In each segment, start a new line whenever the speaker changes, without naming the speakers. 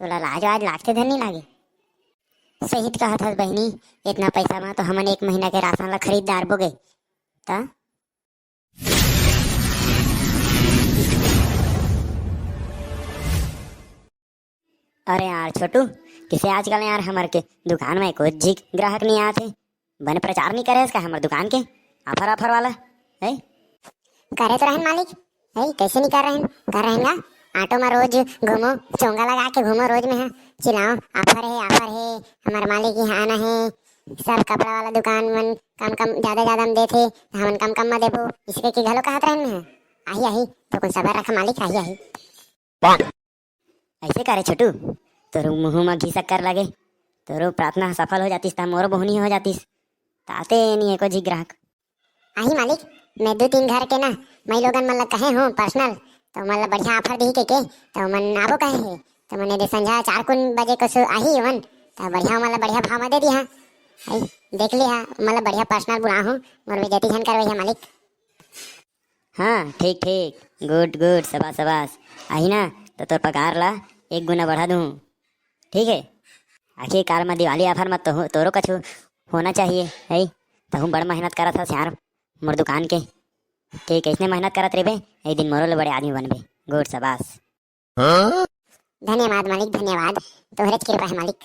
तोला लाज वाज लागते धर नहीं लागे। सही कहत हस बहनी, इतना पैसा में तो हमन एक महीना के राशन ला खरीददार बोगे ता। अरे यार छोटू, किसे आजकल यार हमारे के दुकान में कुछ जी ग्राहक नहीं आते, बने प्रचार नहीं करे इसका हमारे दुकान के ऑफर ऑफर वाला है। करे तो रहन मालिक है, कैसे नहीं कर रहे हैं, कर रहे हैं ना। ऑटो में रोज घूमो, चोंगा लगा के घूमो रोज में है, चिल्लाओ ऑफर है हमारे मालिक यहाँ आना है। सब कपड़ा वाला दुकान मन कम कम ज्यादा हम देते, हम कम कम में देबो, इसके की घलो कहत रहन है। आही आही तो कौन सबर रखा मालिक, आही आही ऐसे करे छोटू, तोर मुँह में घी शक्कर लगे, तोर प्रार्थना सफल हो जातीस, मोर बहुनी हो जातीस, ताते नहीं एको जी ग्राहक। आही मालिक, मैं 2-3 घर के ना मैं लोगन मन ला कहे हूँ पर्सनल, तो मन ला बढ़िया ऑफर दी के तो मन आबो कहे है, तो मैंने दे संझा 4 बजे कसु आही वन, तो बढ़िया मन ला बढ़िया भाव में दे दी। हाँ देख लिया, मतलब बढ़िया पर्सनल बुला हूँ, मोर बेइज्जती हन करवई है मालिक। हाँ ठीक ठीक, गुड गुड, शाबाश शाबाश। आई ना तो तोर पगार ला 1 गुना बढ़ा दूँ, ठीक है। आखिरकार में दिवाली ऑफर मत तो तोरो कछु होना चाहिए है, तो बड़ मेहनत करा था यार मोर दुकान के, ठीक है। इसने मेहनत करत रहे, एक दिन मोरो ले बड़े आदमी बनबे, गुड शाबाश। धन्यवाद मालिक धन्यवाद, तोहरे कृपा है मालिक।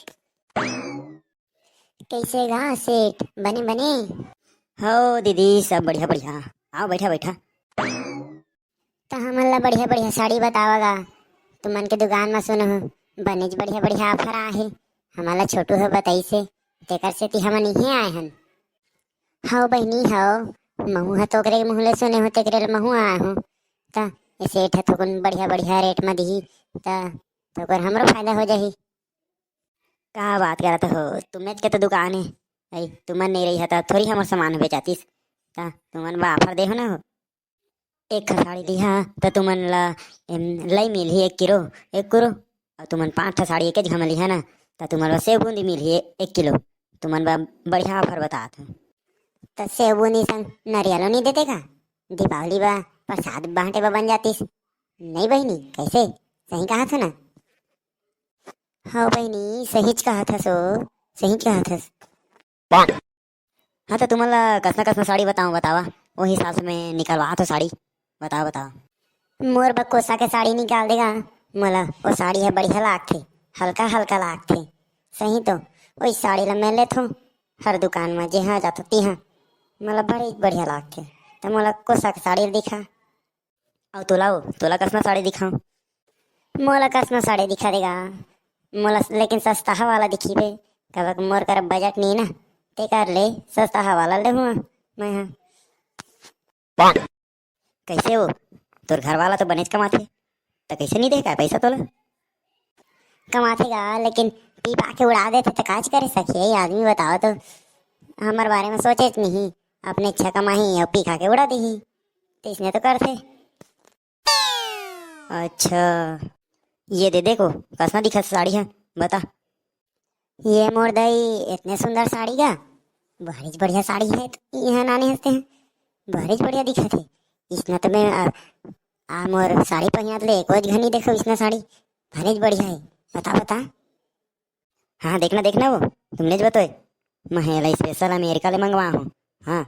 कैसे गा सेठ, बने बने हो दीदी, सब बढ़िया बढ़िया, आओ बैठा बैठा। तो हमन ला बढ़िया बढ़िया साड़ी बतावागा, तुमन के दुकान में सुनो बनेज बढ़िया बढ़िया ऑफर आहे, हमारा छोटू है बताई से, तेकर से ती हमन यहीं आए हन। हाउ बहनी हाउ, महू है तोकरे मुँह ले सुने हो, तेकरे महू आए हूँ, ता ये सेठ है तो बढ़िया बढ़िया रेट में दी, ता तो कर हमरो फायदा हो जाही। का बात करत हो, तुमने के तो दुकान है आई, तुमन नहीं रही है तो थोड़ी हमार सामान बेचातीस, ता तुमन बा ऑफर दे हो ना हो। एक साड़ी दी हाँ तो तुमन ला लई मिलही 1 किलो 1 किलो, और तुमन 5 साड़ी एक जगह में ली है ना, तो तुमन ला सेव बूंदी मिलही 1 किलो, तुमन बा बढ़िया ऑफर बतात हो। तो सेव बूंदी संग नारियलो नहीं देते का, दीपावली बा प्रसाद बांटे बा बन जातीस, नहीं बहनी कैसे, सही कहा था ना। हाँ बहनी सही कहा था, सो सही कहा था। हाँ तो तुमन ला कसना कसना साड़ी बताऊँ, बतावा वो हिसाब से मैं निकलवा तो साड़ी, बताओ बताओ। मोर बकोसा के साड़ी निकाल देगा, मोला वो साड़ी है बढ़िया लागथे, हल्का हल्का लागथे, सही तो वही साड़ी ला मैं लेत हूँ हर दुकान में जहाँ जाता तिहाँ, मोला बड़ी बढ़िया लागथे, तो मोला कोसा के साड़ी दिखा। और तोला कसना साड़ी दिखाऊँ, मोला कसना साड़ी दिखा देगा, मोला लेकिन सस्ता वाला दिखीबे, कब मोर कर बजट नहीं ना, ते कर ले सस्ता वाला ले हुआ मैं। हाँ कैसे हो, तोर घर वाला तो बनेच कमाथे, तो कैसे नहीं देगा पैसा तोला। कमाथेगा लेकिन पी पा के उड़ा देते तो काज करे सखिए आदमी, बताओ तो हमारे बारे में सोचे नहीं, अपने इच्छा कमाही और पी खा के उड़ा दी, तो इसने तो करते। अच्छा ये दे देखो कसना दिखा साड़ी है, बता। ये मोर दई इतने सुंदर साड़ी का, बहरीज बढ़िया साड़ी है, यहाँ नाने हंसते हैं, बहरीज बढ़िया दिखा थे, इसने तो मैं मोर साड़ी पहियात ले कोई घनी देखो, इसने साड़ी बहरीज बढ़िया है, बता बता। हाँ देखना देखना वो तुमने जो बताए, मैं स्पेशल अमेरिका ले मंगवा हूँ। हाँ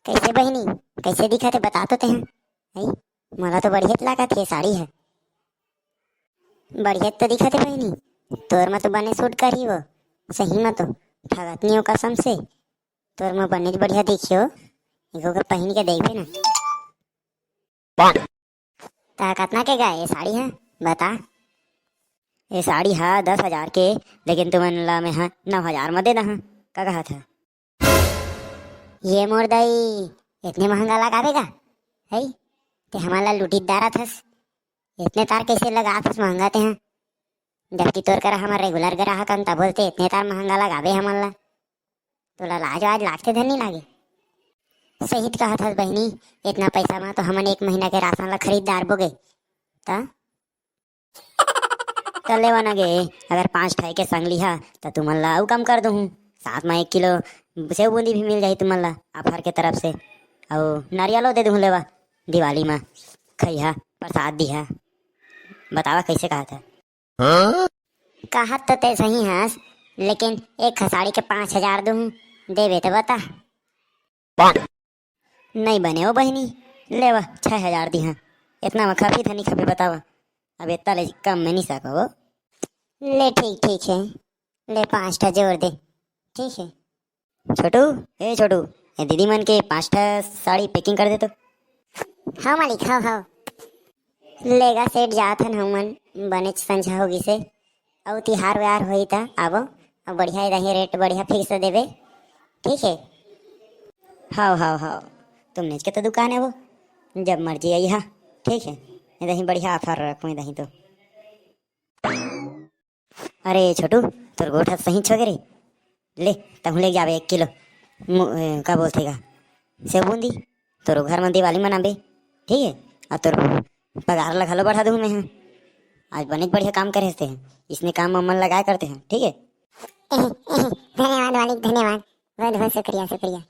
कैसे बहनी कैसे दिखा थे बता तो हैं, मला तो बढ़िया लगा थे साड़ी है, बढ़िया तो दिखा थे बहनी, तोर में तो बने सूट करी वो, सही में तो ठगत नहीं हो कसम से, तोर में बने बढ़िया दिखियो, एगो पहन के देखबे ना। ता कितना के गा ये साड़ी है बता। ये साड़ी है 10,000 के, लेकिन तुमन ला मैं 9,000 में दे दहा, का कहा था। ये मोर दई इतने महंगा लगावेगा है, ते हमारा लुटीदारा थस, इतने तार कैसे लगा थस महंगा ते हैं, जबकि तोर करा हमार रेगुलर ग्राहक तब बोलते इतने तार महंगा लगावे हमन ला, तोला लाज वाज लागते धर नहीं लागे। सही कहा था बहनी, इतना पैसा में तो हमन 1 महीना के राशन ला खरीददार बोगे ता। चले वन गे, अगर 5 ठाई के संग लिहा तो तुमन ला अऊ कम कर दूँ, साथ में 1 किलो सेव बूंदी भी मिल जाही तुमन ला ऑफर के तरफ से, और नारियलो दे दूँ लेवा, दिवाली में खइहा प्रसाद दिहा, बतावा कैसे कहा था? कहा तो ते सही हंस, लेकिन एक खसाड़ी के 5,000 दूँ, देवे तो बता। नहीं बने हो बहनी, ले वह 6,000 दी हाँ। इतना में खपी था नहीं खपी बतावा, अब इतना ले कम में नहीं सको वो। ले ठीक ठीक है, ले 5 जोड़ दे, ठीक है। छोटू, ए छोटू, ये दीदी मन के 5 साड़ी पैकिंग कर दे तो। हाँ मालिक, हाँ हाँ। लेगा सेठ जात हन हमन, बने संझा होगी से। और तिहार व्यार होई था आवो, अब बढ़िया रही रेट बढ़िया फिक्स देवे, ठीक है। हाँ हाँ हाँ, तुमने के तो दुकान है वो, जब मर्जी आई हाँ, ठीक है। इधर ही बढ़िया ऑफर रखूँ इधर ही तो। अरे छोटू, तोर गोठा सही छोगे, ले तहु ले जावे 1 किलो का बोलतेगा सेव बूंदी, तोर घर में दिवाली मनाबे, ठीक है। और तोर पगार लगा लो बढ़ा दूँ मैं, हाँ। आज बने बढ़िया काम करे हैं, इसने काम में मन लगाया करते हैं, ठीक है। धन्यवाद मालिक, धन्यवाद, बहुत बहुत शुक्रिया शुक्रिया।